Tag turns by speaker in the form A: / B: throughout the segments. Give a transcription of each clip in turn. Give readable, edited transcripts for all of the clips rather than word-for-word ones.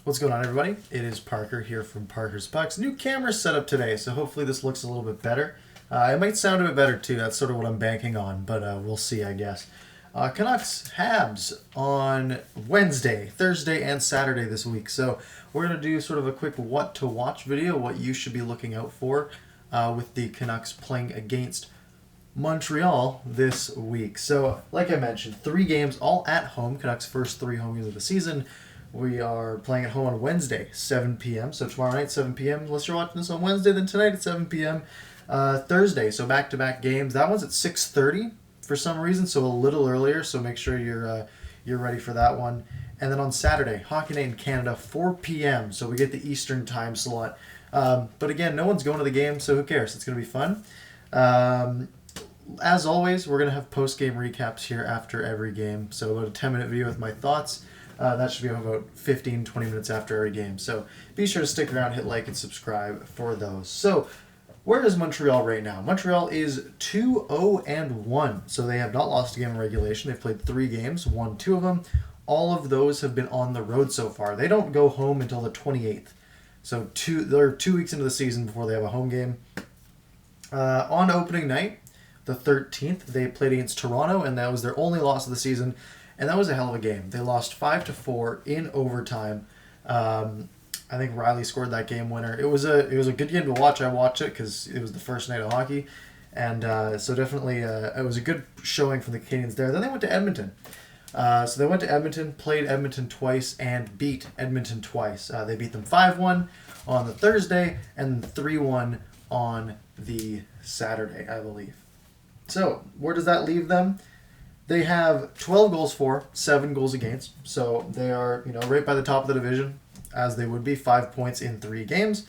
A: What's going on, everybody? It is Parker here from Parker's Pucks. New camera setup today, so hopefully this looks a little bit better. It might sound a bit better too. That's sort of what I'm banking on, but we'll see, I guess. Canucks Habs on Wednesday, Thursday, and Saturday this week. So we're going to do sort of a quick what to watch video, what you should be looking out for with the Canucks playing against Montreal this week. So, like I mentioned, 3 games all at home. Canucks' first 3 home games of the season. We are playing at home on Wednesday, 7 p.m. So tomorrow night, 7 p.m. Unless you're watching this on Wednesday, then tonight at 7 p.m. Thursday, so back-to-back games. That one's at 6:30 for some reason, so a little earlier. So make sure you're ready for that one. And then on Saturday, Hockey Night in Canada, 4 p.m. So we get the Eastern time slot. But again, no one's going to the game, so who cares? It's going to be fun. As always, we're going to have post-game recaps here after every game. So about a 10-minute video with my thoughts. That should be about 15-20 minutes after every game. So be sure to stick around, hit like, and subscribe for those. So where is Montreal right now? Montreal is 2-0-1. So they have not lost a game in regulation. They've played 3 games, won 2 of them. All of those have been on the road so far. They don't go home until the 28th. So they're 2 weeks into the season before they have a home game. On opening night, the 13th, they played against Toronto, and that was their only loss of the season. And that was a hell of a game. They lost 5-4 in overtime. I think Riley scored that game winner. It was a good game to watch. I watched it because it was the first night of hockey, and so definitely it was a good showing from the Canadiens there. Then they went to Edmonton. So they went to Edmonton, played Edmonton twice, and beat Edmonton twice. They beat them 5-1 on the Thursday and 3-1 on the Saturday, I believe. So where does that leave them? They have 12 goals for, 7 goals against. So they are, right by the top of the division, as they would be, 5 points in 3 games.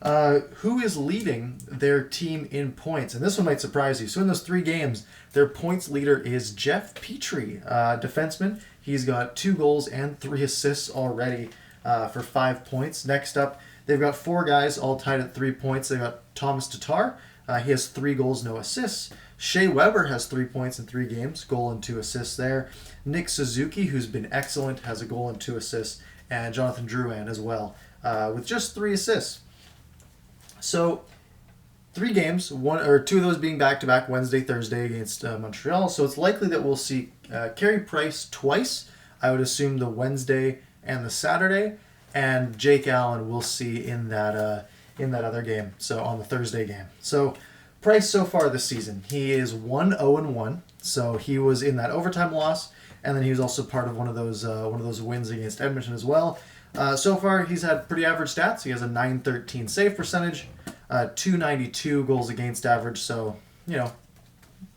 A: Who is leading their team in points? And this one might surprise you. So in those 3 games, their points leader is Jeff Petrie, defenseman. He's got 2 goals and 3 assists already for 5 points. Next up, they've got 4 guys all tied at 3 points. They've got Thomas Tatar. He has 3 goals, no assists. Shea Weber has 3 points in 3 games, goal and 2 assists there. Nick Suzuki, who's been excellent, has a goal and 2 assists. And Jonathan Drouin as well, with just 3 assists. So 3 games, 2 of those being back-to-back Wednesday, Thursday against Montreal. So it's likely that we'll see Carey Price twice. I would assume the Wednesday and the Saturday. And Jake Allen we'll see in that other game, so on the Thursday game. So Price so far this season, he is 1-0-1. So he was in that overtime loss, and then he was also part of one of those wins against Edmonton as well. So far, he's had pretty average stats. He has a .913 save percentage, .292 goals against average. So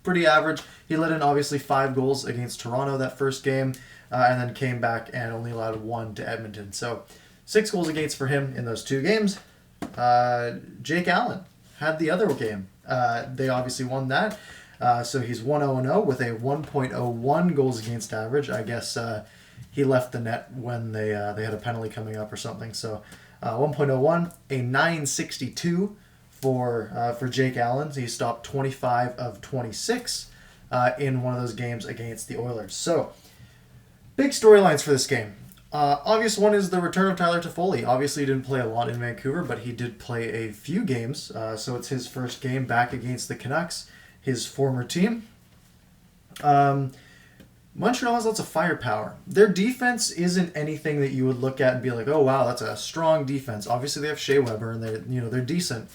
A: pretty average. He let in obviously 5 goals against Toronto that first game, and then came back and only allowed 1 to Edmonton. So 6 goals against for him in those 2 games. Jake Allen had the other game. They obviously won that. So he's 1-0-0 with a 1.01 goals against average. I guess he left the net when they had a penalty coming up or something. So 1.01, a 962 for Jake Allen. He stopped 25 of 26 in one of those games against the Oilers. So big storylines for this game. Obvious one is the return of Tyler Toffoli. Obviously, he didn't play a lot in Vancouver, but he did play a few games. So it's his first game back against the Canucks, his former team. Montreal has lots of firepower. Their defense isn't anything that you would look at and be like, oh, wow, that's a strong defense. Obviously, they have Shea Weber, and they're decent.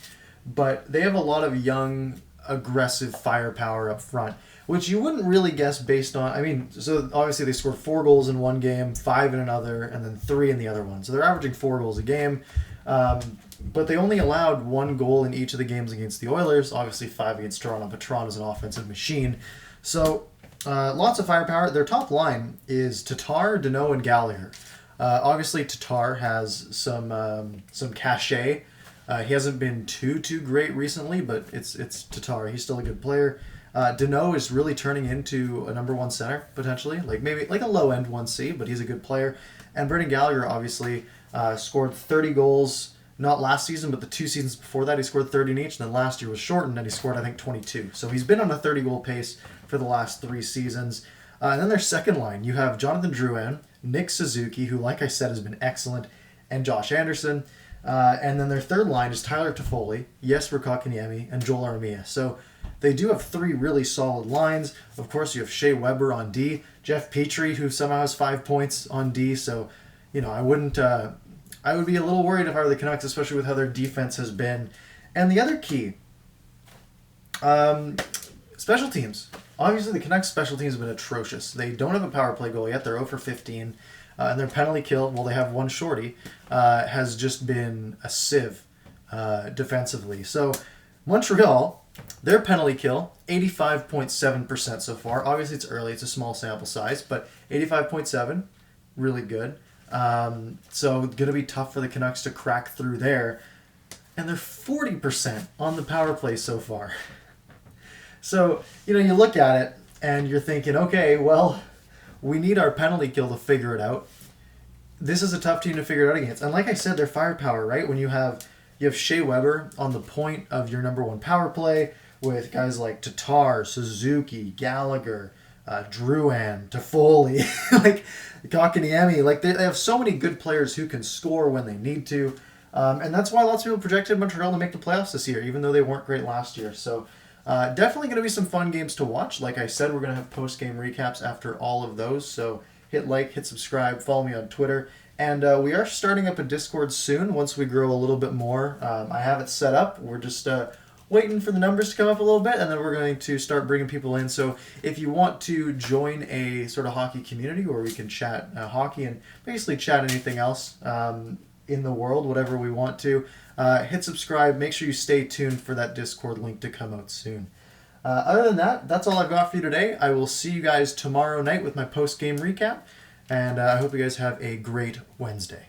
A: But they have a lot of young, aggressive firepower up front, which you wouldn't really guess based on, so obviously they scored 4 goals in one game, 5 in another, and then 3 in the other one. So they're averaging 4 goals a game. But they only allowed 1 goal in each of the games against the Oilers, obviously 5 against Toronto, but Toronto's an offensive machine. So lots of firepower. Their top line is Tatar, Deneau, and Gallagher. Obviously Tatar has some cachet. He hasn't been too great recently, but it's Tatar. He's still a good player. Deneau is really turning into a number 1 center, potentially. Maybe a low-end 1C, but he's a good player. And Brendan Gallagher, obviously, scored 30 goals, not last season, but the 2 seasons before that, he scored 30 in each. And then last year was shortened, and he scored, I think, 22. So he's been on a 30-goal pace for the last 3 seasons. And then their second line, you have Jonathan Drouin, Nick Suzuki, who, like I said, has been excellent, and Josh Anderson. And then their third line is Tyler Toffoli, Jesper Kotkaniemi, and Joel Armia. So they do have three really solid lines. Of course, you have Shea Weber on D, Jeff Petrie, who somehow has 5 points on D. So, I wouldn't. I would be a little worried if I were the Canucks, especially with how their defense has been. And the other key, special teams. Obviously, the Canucks' special teams have been atrocious. They don't have a power play goal yet. They're 0 for 15. And their penalty kill, well, they have one shorty, has just been a sieve defensively. So Montreal, their penalty kill, 85.7% so far. Obviously, it's early. It's a small sample size, but 85.7, really good. So going to be tough for the Canucks to crack through there. And they're 40% on the power play so far. So, you look at it and you're thinking, okay, well, we need our penalty kill to figure it out. This is a tough team to figure it out against. And like I said, their firepower, right? When you have Shea Weber on the point of your number one power play with guys like Tatar, Suzuki, Gallagher, Drouin, Toffoli, like Kotkaniemi. Like they have so many good players who can score when they need to. And that's why lots of people projected Montreal to make the playoffs this year, even though they weren't great last year. So definitely going to be some fun games to watch. Like I said, we're going to have post-game recaps after all of those. So hit like, hit subscribe, follow me on Twitter. And we are starting up a Discord soon once we grow a little bit more. I have it set up. We're just waiting for the numbers to come up a little bit, and then we're going to start bringing people in. So if you want to join a sort of hockey community where we can chat hockey and basically chat anything else in the world, whatever we want to, hit subscribe. Make sure you stay tuned for that Discord link to come out soon. Other than that, that's all I've got for you today. I will see you guys tomorrow night with my post-game recap, and I hope you guys have a great Wednesday.